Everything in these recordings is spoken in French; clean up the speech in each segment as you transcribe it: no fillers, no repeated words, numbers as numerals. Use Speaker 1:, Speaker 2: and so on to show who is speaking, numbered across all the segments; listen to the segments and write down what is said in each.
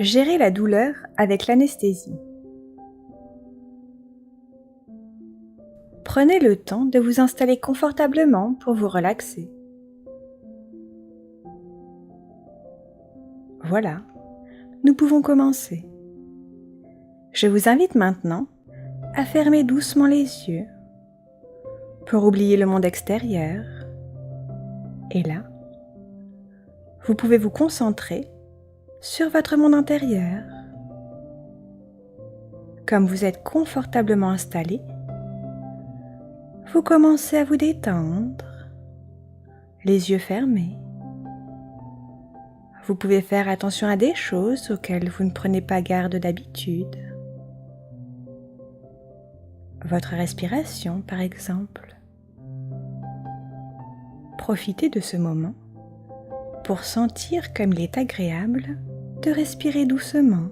Speaker 1: Gérer la douleur avec l'anesthésie. Prenez le temps de vous installer confortablement pour vous relaxer. Voilà, nous pouvons commencer. Je vous invite maintenant à fermer doucement les yeux pour oublier le monde extérieur. Et là, vous pouvez vous concentrer sur votre monde intérieur. Comme vous êtes confortablement installé, vous commencez à vous détendre, les yeux fermés. Vous pouvez faire attention à des choses auxquelles vous ne prenez pas garde d'habitude. Votre respiration, par exemple. Profitez de ce moment pour sentir comme il est agréable de respirer doucement,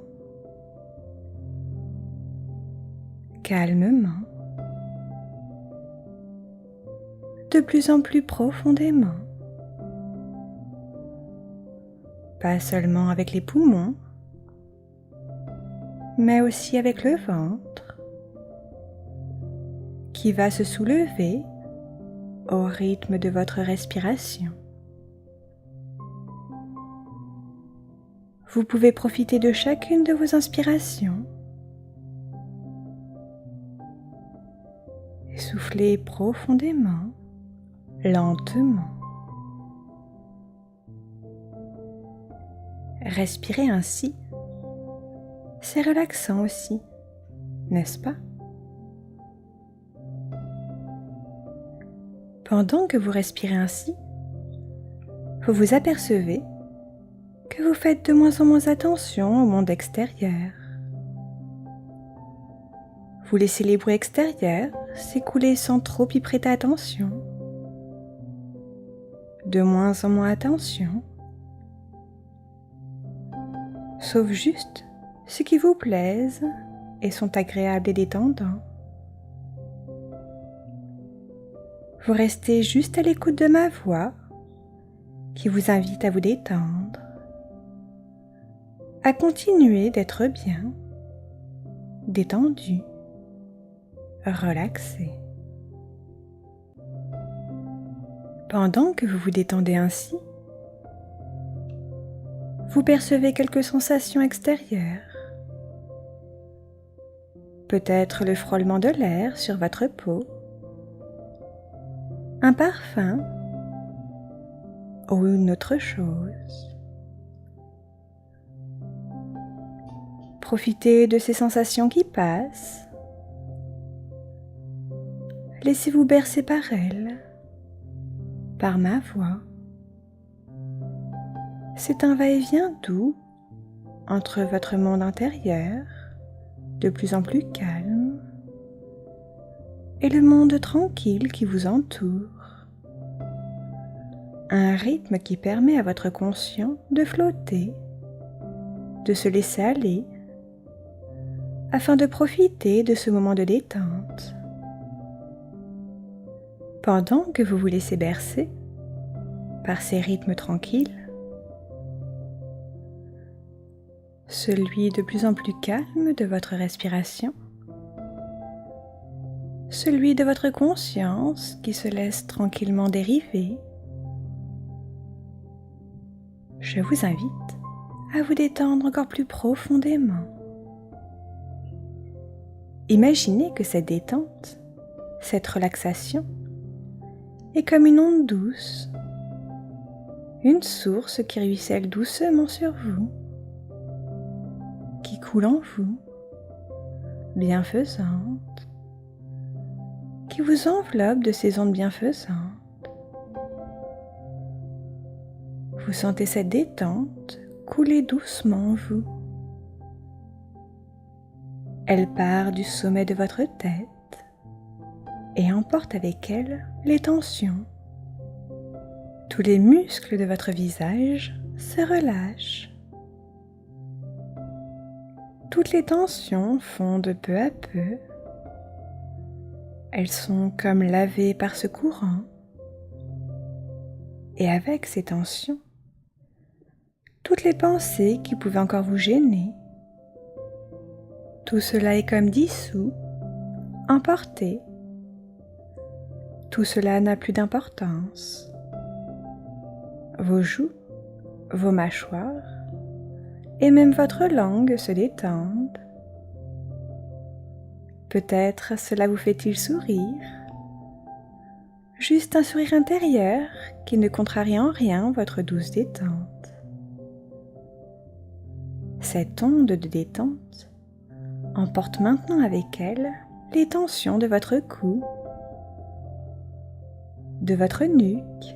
Speaker 1: calmement, de plus en plus profondément. Pas seulement avec les poumons, mais aussi avec le ventre, qui va se soulever au rythme de votre respiration. Vous pouvez profiter de chacune de vos inspirations. Et soufflez profondément, lentement. Respirer ainsi, c'est relaxant aussi, n'est-ce pas? Pendant que vous respirez ainsi, vous vous apercevez que vous faites de moins en moins attention au monde extérieur. Vous laissez les bruits extérieurs s'écouler sans trop y prêter attention. De moins en moins attention. Sauf juste ceux qui vous plaisent et sont agréables et détendants. Vous restez juste à l'écoute de ma voix qui vous invite à vous détendre, à continuer d'être bien, détendu, relaxé. Pendant que vous vous détendez ainsi, vous percevez quelques sensations extérieures. Peut-être le frôlement de l'air sur votre peau, un parfum ou une autre chose. Profitez de ces sensations qui passent. Laissez-vous bercer par elles, par ma voix. C'est un va-et-vient doux entre votre monde intérieur, de plus en plus calme, et le monde tranquille qui vous entoure. Un rythme qui permet à votre conscient de flotter, de se laisser aller, afin de profiter de ce moment de détente. Pendant que vous vous laissez bercer par ces rythmes tranquilles, celui de plus en plus calme de votre respiration, celui de votre conscience qui se laisse tranquillement dériver, je vous invite à vous détendre encore plus profondément. Imaginez que cette détente, cette relaxation, est comme une onde douce, une source qui ruisselle doucement sur vous, qui coule en vous, bienfaisante, qui vous enveloppe de ces ondes bienfaisantes. Vous sentez cette détente couler doucement en vous. Elle part du sommet de votre tête et emporte avec elle les tensions. Tous les muscles de votre visage se relâchent. Toutes les tensions fondent peu à peu. Elles sont comme lavées par ce courant. Et avec ces tensions, toutes les pensées qui pouvaient encore vous gêner. Tout cela est comme dissous, emporté. Tout cela n'a plus d'importance. Vos joues, vos mâchoires et même votre langue se détendent. Peut-être cela vous fait-il sourire, juste un sourire intérieur qui ne contrarie en rien votre douce détente. Cette onde de détente emporte maintenant avec elle les tensions de votre cou, de votre nuque.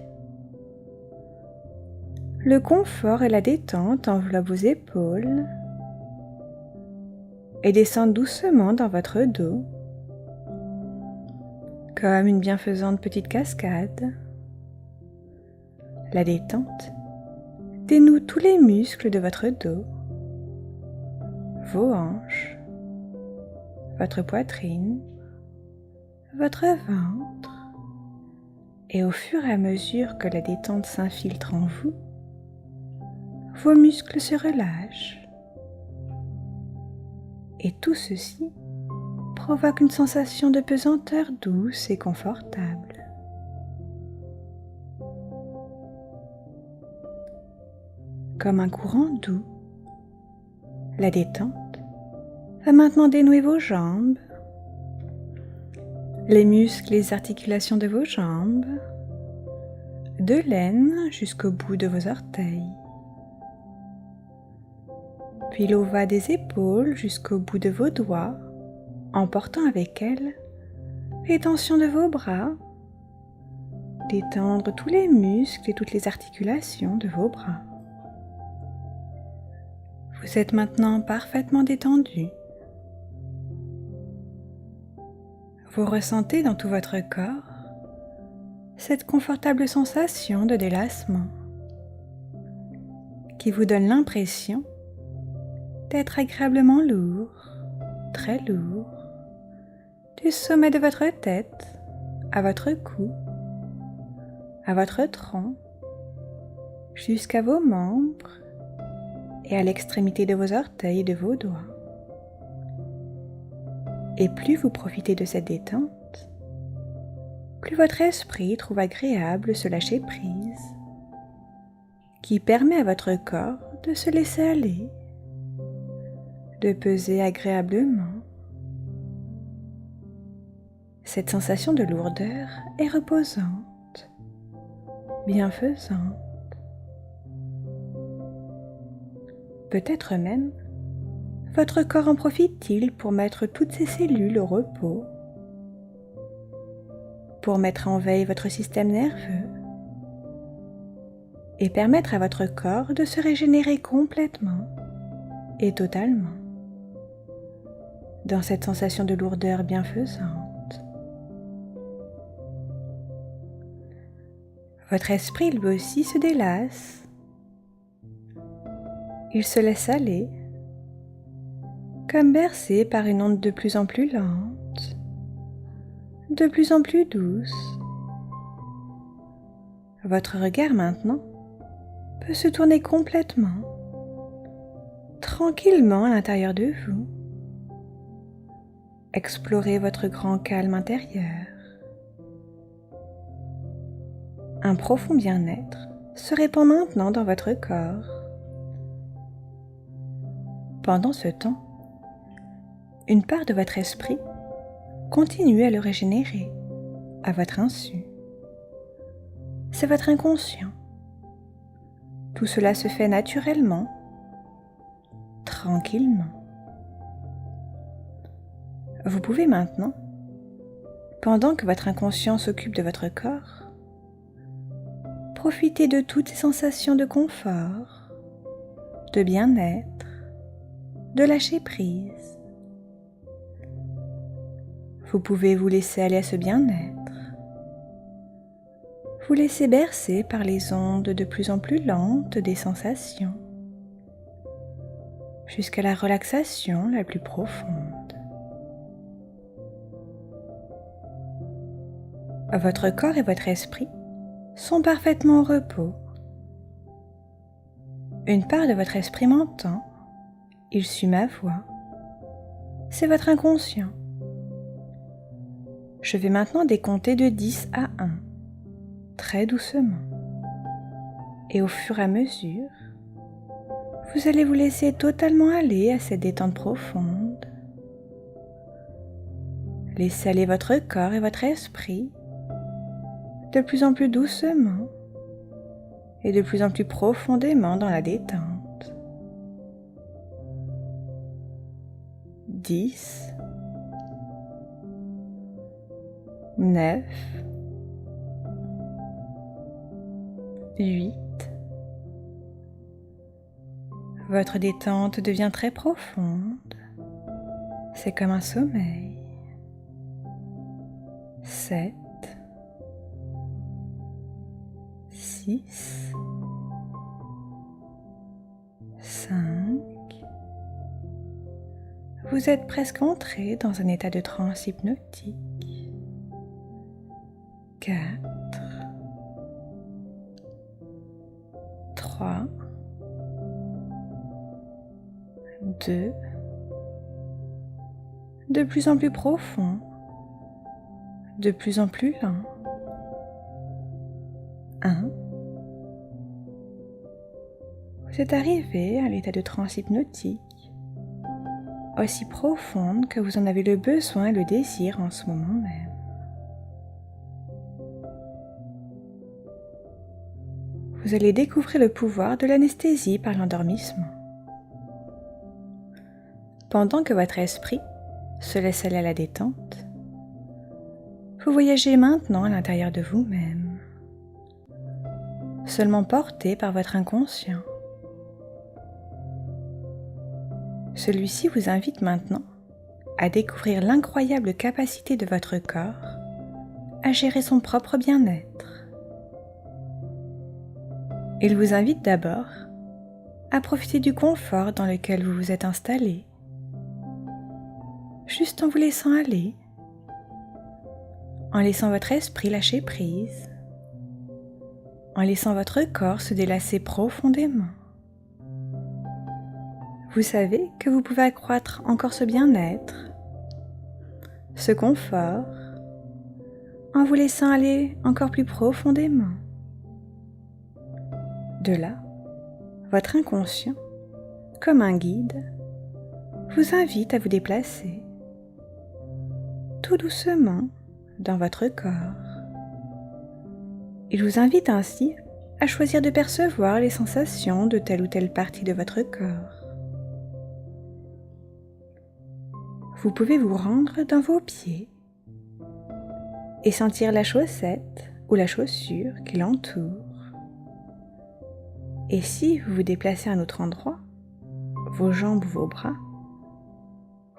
Speaker 1: Le confort et la détente enveloppent vos épaules et descendent doucement dans votre dos, comme une bienfaisante petite cascade. La détente dénoue tous les muscles de votre dos, vos hanches, votre poitrine, votre ventre, et au fur et à mesure que la détente s'infiltre en vous, vos muscles se relâchent. Et tout ceci provoque une sensation de pesanteur douce et confortable. Comme un courant doux, la détente va maintenant dénouer vos jambes, les muscles et les articulations de vos jambes, de l'aine jusqu'au bout de vos orteils. Puis l'eau va des épaules jusqu'au bout de vos doigts, emportant avec elle les tensions de vos bras, détendre tous les muscles et toutes les articulations de vos bras. Vous êtes maintenant parfaitement détendu. Vous ressentez dans tout votre corps cette confortable sensation de délassement qui vous donne l'impression d'être agréablement lourd, très lourd, du sommet de votre tête à votre cou, à votre tronc, jusqu'à vos membres et à l'extrémité de vos orteils et de vos doigts. Et plus vous profitez de cette détente, plus votre esprit trouve agréable ce lâcher-prise qui permet à votre corps de se laisser aller, de peser agréablement. Cette sensation de lourdeur est reposante, bienfaisante. Peut-être même, votre corps en profite-t-il pour mettre toutes ses cellules au repos, pour mettre en veille votre système nerveux et permettre à votre corps de se régénérer complètement et totalement dans cette sensation de lourdeur bienfaisante. Votre esprit lui aussi se délasse. Il se laisse aller, comme bercé par une onde de plus en plus lente, de plus en plus douce. Votre regard maintenant peut se tourner complètement, tranquillement à l'intérieur de vous. Explorez votre grand calme intérieur. Un profond bien-être se répand maintenant dans votre corps. Pendant ce temps, une part de votre esprit continue à le régénérer à votre insu. C'est votre inconscient. Tout cela se fait naturellement, tranquillement. Vous pouvez maintenant, pendant que votre inconscient s'occupe de votre corps, profiter de toutes ces sensations de confort, de bien-être, de lâcher prise. Vous pouvez vous laisser aller à ce bien-être, vous laisser bercer par les ondes de plus en plus lentes des sensations, jusqu'à la relaxation la plus profonde. Votre corps et votre esprit sont parfaitement au repos. Une part de votre esprit m'entend, il suit ma voix. C'est votre inconscient. Je vais maintenant décompter de 10 à 1, très doucement. Et au fur et à mesure, vous allez vous laisser totalement aller à cette détente profonde. Laissez aller votre corps et votre esprit de plus en plus doucement et de plus en plus profondément dans la détente. 10, 9, 8. Votre détente devient très profonde. C'est comme un sommeil. 7, 6, 5. Vous êtes presque entré dans un état de transe hypnotique. 4, 3, 2, de plus en plus profond, de plus en plus lent. 1. Vous êtes arrivé à l'état de transe hypnotique, aussi profonde que vous en avez le besoin et le désir en ce moment même. Vous allez découvrir le pouvoir de l'anesthésie par l'endormissement. Pendant que votre esprit se laisse aller à la détente, vous voyagez maintenant à l'intérieur de vous-même, seulement porté par votre inconscient. Celui-ci vous invite maintenant à découvrir l'incroyable capacité de votre corps à gérer son propre bien-être. Il vous invite d'abord à profiter du confort dans lequel vous vous êtes installé, juste en vous laissant aller, en laissant votre esprit lâcher prise, en laissant votre corps se délasser profondément. Vous savez que vous pouvez accroître encore ce bien-être, ce confort, en vous laissant aller encore plus profondément. De là, votre inconscient, comme un guide, vous invite à vous déplacer tout doucement dans votre corps. Il vous invite ainsi à choisir de percevoir les sensations de telle ou telle partie de votre corps. Vous pouvez vous rendre dans vos pieds et sentir la chaussette ou la chaussure qui l'entoure. Et si vous vous déplacez à un autre endroit, vos jambes ou vos bras,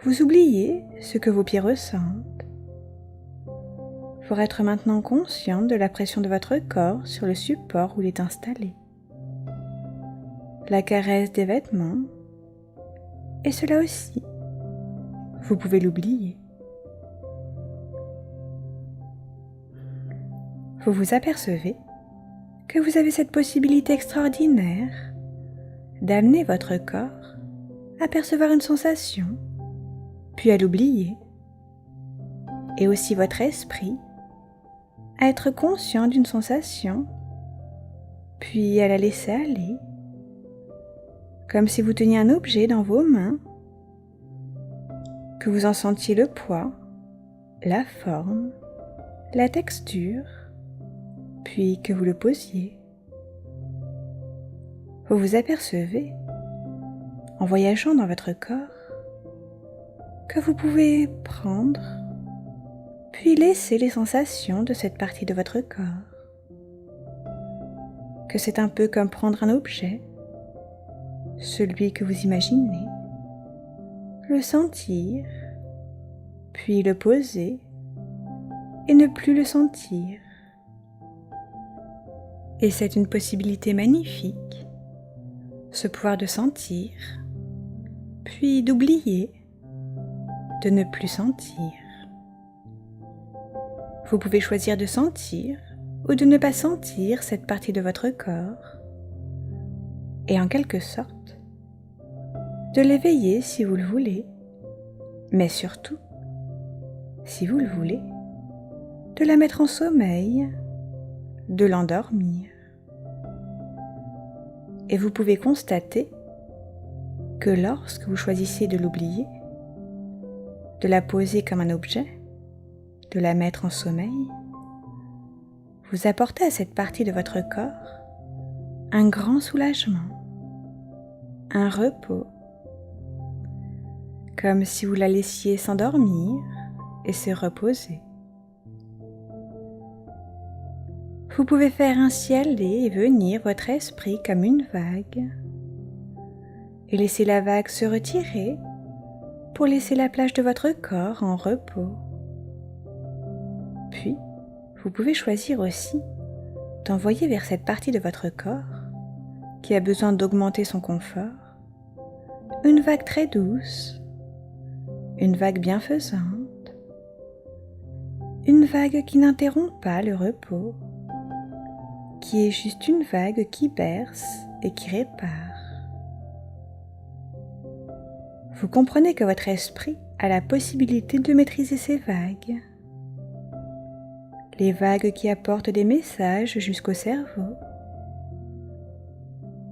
Speaker 1: vous oubliez ce que vos pieds ressentent pour être maintenant conscient de la pression de votre corps sur le support où il est installé, la caresse des vêtements, et cela aussi, vous pouvez l'oublier. Vous vous apercevez que vous avez cette possibilité extraordinaire d'amener votre corps à percevoir une sensation, puis à l'oublier, et aussi votre esprit à être conscient d'une sensation, puis à la laisser aller, comme si vous teniez un objet dans vos mains, que vous en sentiez le poids, la forme, la texture, puis que vous le posiez. Vous vous apercevez, en voyageant dans votre corps, que vous pouvez prendre, puis laisser les sensations de cette partie de votre corps. Que c'est un peu comme prendre un objet, celui que vous imaginez, le sentir, puis le poser et ne plus le sentir. Et c'est une possibilité magnifique, ce pouvoir de sentir, puis d'oublier, de ne plus sentir. Vous pouvez choisir de sentir ou de ne pas sentir cette partie de votre corps, et en quelque sorte de l'éveiller si vous le voulez, mais surtout, si vous le voulez, de la mettre en sommeil, de l'endormir. Et vous pouvez constater que lorsque vous choisissez de l'oublier, de la poser comme un objet, de la mettre en sommeil, vous apportez à cette partie de votre corps un grand soulagement, un repos, comme si vous la laissiez s'endormir et se reposer. Vous pouvez faire ainsi aller et venir votre esprit comme une vague et laisser la vague se retirer pour laisser la plage de votre corps en repos. Puis, vous pouvez choisir aussi d'envoyer vers cette partie de votre corps qui a besoin d'augmenter son confort une vague très douce, une vague bienfaisante, une vague qui n'interrompt pas le repos, qui est juste une vague qui berce et qui répare. Vous comprenez que votre esprit a la possibilité de maîtriser ces vagues, les vagues qui apportent des messages jusqu'au cerveau,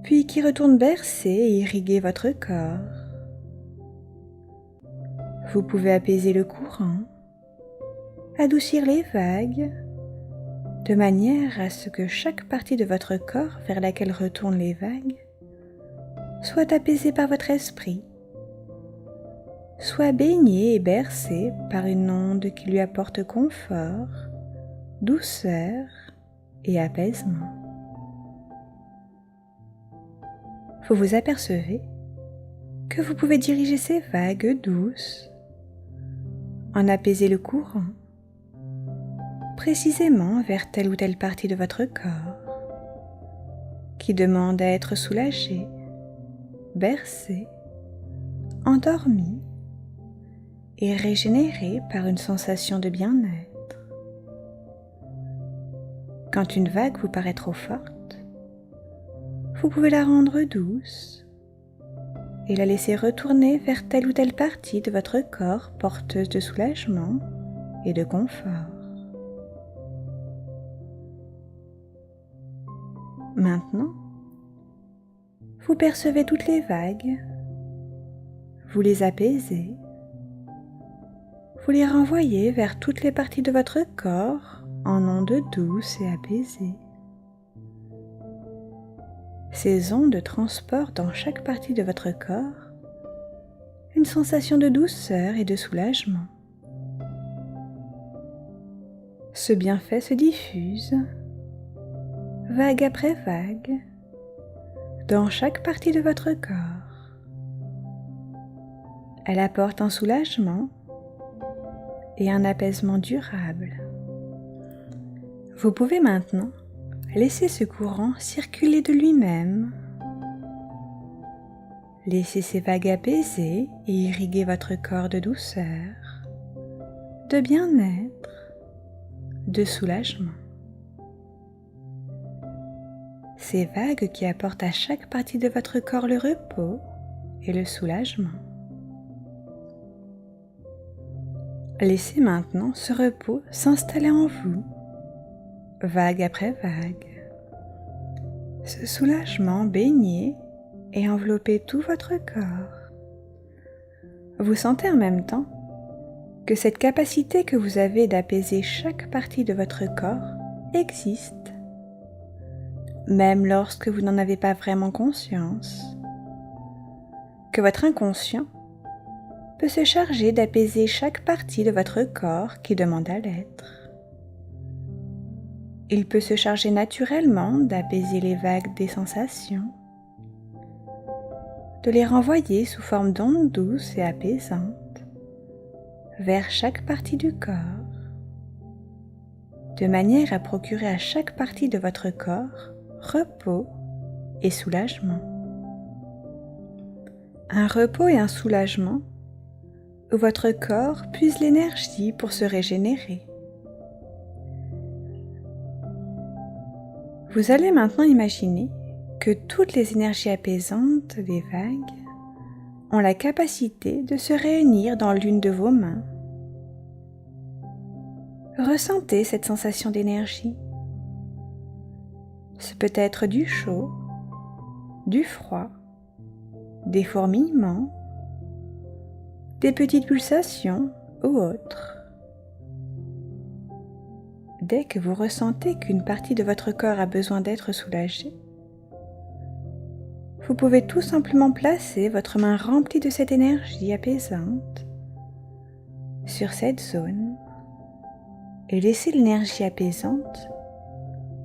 Speaker 1: puis qui retournent bercer et irriguer votre corps. Vous pouvez apaiser le courant, adoucir les vagues, de manière à ce que chaque partie de votre corps vers laquelle retournent les vagues soit apaisée par votre esprit, soit baignée et bercée par une onde qui lui apporte confort, douceur et apaisement. Vous vous apercevez que vous pouvez diriger ces vagues douces, en apaiser le courant, précisément vers telle ou telle partie de votre corps, qui demande à être soulagée, bercée, endormie et régénérée par une sensation de bien-être. Quand une vague vous paraît trop forte, vous pouvez la rendre douce et la laisser retourner vers telle ou telle partie de votre corps porteuse de soulagement et de confort. Maintenant, vous percevez toutes les vagues, vous les apaisez, vous les renvoyez vers toutes les parties de votre corps en ondes douces et apaisées. Ces ondes transportent dans chaque partie de votre corps une sensation de douceur et de soulagement. Ce bienfait se diffuse, vague après vague, dans chaque partie de votre corps. Elle apporte un soulagement et un apaisement durable. Vous pouvez maintenant laisser ce courant circuler de lui-même. Laissez ces vagues apaiser et irriguer votre corps de douceur, de bien-être, de soulagement. Ces vagues qui apportent à chaque partie de votre corps le repos et le soulagement. Laissez maintenant ce repos s'installer en vous, vague après vague. Ce soulagement baigner et envelopper tout votre corps. Vous sentez en même temps que cette capacité que vous avez d'apaiser chaque partie de votre corps existe, même lorsque vous n'en avez pas vraiment conscience, que votre inconscient peut se charger d'apaiser chaque partie de votre corps qui demande à l'être. Il peut se charger naturellement d'apaiser les vagues des sensations, de les renvoyer sous forme d'ondes douces et apaisantes vers chaque partie du corps, de manière à procurer à chaque partie de votre corps repos et soulagement. Un repos et un soulagement où votre corps puise l'énergie pour se régénérer. Vous allez maintenant imaginer que toutes les énergies apaisantes des vagues ont la capacité de se réunir dans l'une de vos mains. Ressentez cette sensation d'énergie. Ce peut être du chaud, du froid, des fourmillements, des petites pulsations ou autres. Dès que vous ressentez qu'une partie de votre corps a besoin d'être soulagée, vous pouvez tout simplement placer votre main remplie de cette énergie apaisante sur cette zone et laisser l'énergie apaisante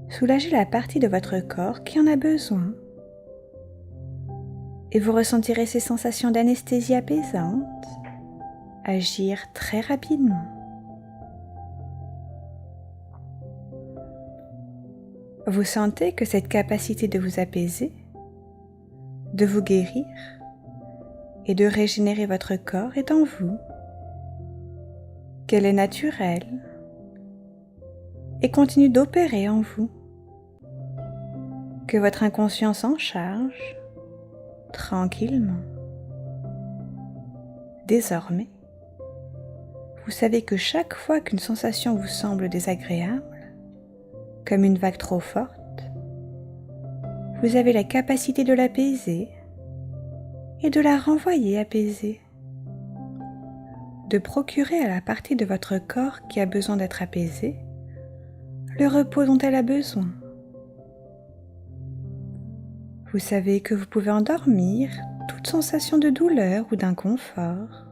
Speaker 1: soulager la partie de votre corps qui en a besoin. Et vous ressentirez ces sensations d'anesthésie apaisante agir très rapidement. Vous sentez que cette capacité de vous apaiser, de vous guérir et de régénérer votre corps est en vous, qu'elle est naturelle et continue d'opérer en vous, que votre inconscient s'en charge tranquillement. Désormais, vous savez que chaque fois qu'une sensation vous semble désagréable, comme une vague trop forte, vous avez la capacité de l'apaiser et de la renvoyer apaisée, de procurer à la partie de votre corps qui a besoin d'être apaisée le repos dont elle a besoin. Vous savez que vous pouvez endormir toute sensation de douleur ou d'inconfort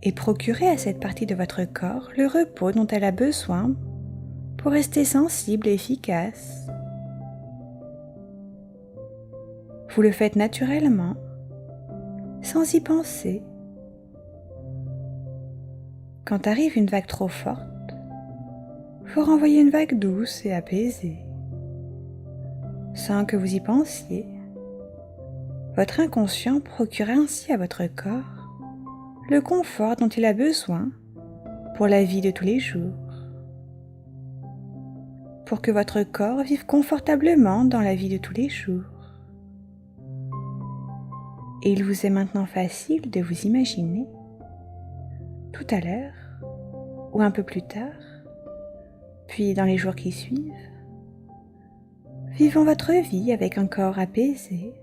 Speaker 1: et procurer à cette partie de votre corps le repos dont elle a besoin pour rester sensible et efficace. Vous le faites naturellement, sans y penser. Quand arrive une vague trop forte, vous renvoyez une vague douce et apaisée. Sans que vous y pensiez, votre inconscient procure ainsi à votre corps le confort dont il a besoin pour la vie de tous les jours, pour que votre corps vive confortablement dans la vie de tous les jours. Et il vous est maintenant facile de vous imaginer, tout à l'heure ou un peu plus tard, puis dans les jours qui suivent, vivant votre vie avec un corps apaisé,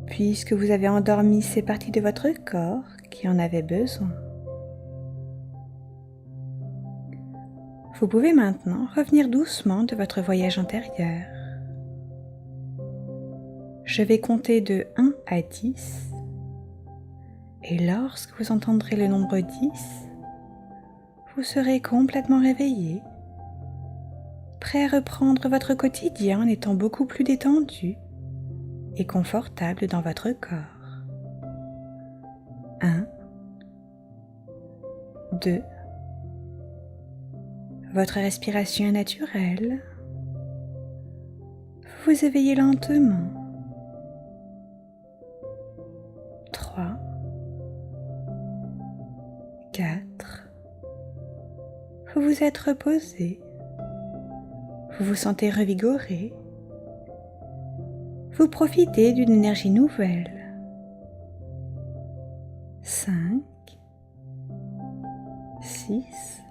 Speaker 1: puisque vous avez endormi ces parties de votre corps qui en avaient besoin. Vous pouvez maintenant revenir doucement de votre voyage antérieur. Je vais compter de 1 à 10, et lorsque vous entendrez le nombre 10, vous serez complètement réveillé, prêt à reprendre votre quotidien en étant beaucoup plus détendu et confortable dans votre corps. 1, 2, votre respiration est naturelle. Vous vous éveillez lentement. 3, 4, vous vous êtes reposé. Vous vous sentez revigoré. Vous profitez d'une énergie nouvelle. 5, 6,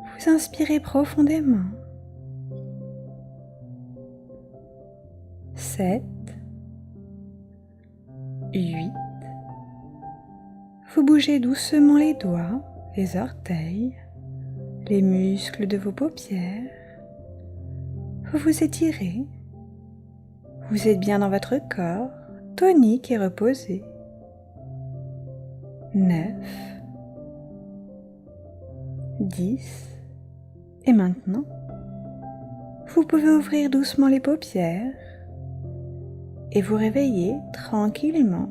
Speaker 1: vous inspirez profondément. 7, 8, vous bougez doucement les doigts, les orteils, les muscles de vos paupières. Vous vous étirez. Vous êtes bien dans votre corps, tonique et reposé. 9, 10, et maintenant, vous pouvez ouvrir doucement les paupières et vous réveiller tranquillement.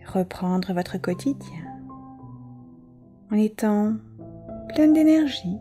Speaker 1: Reprendre votre quotidien en étant pleine d'énergie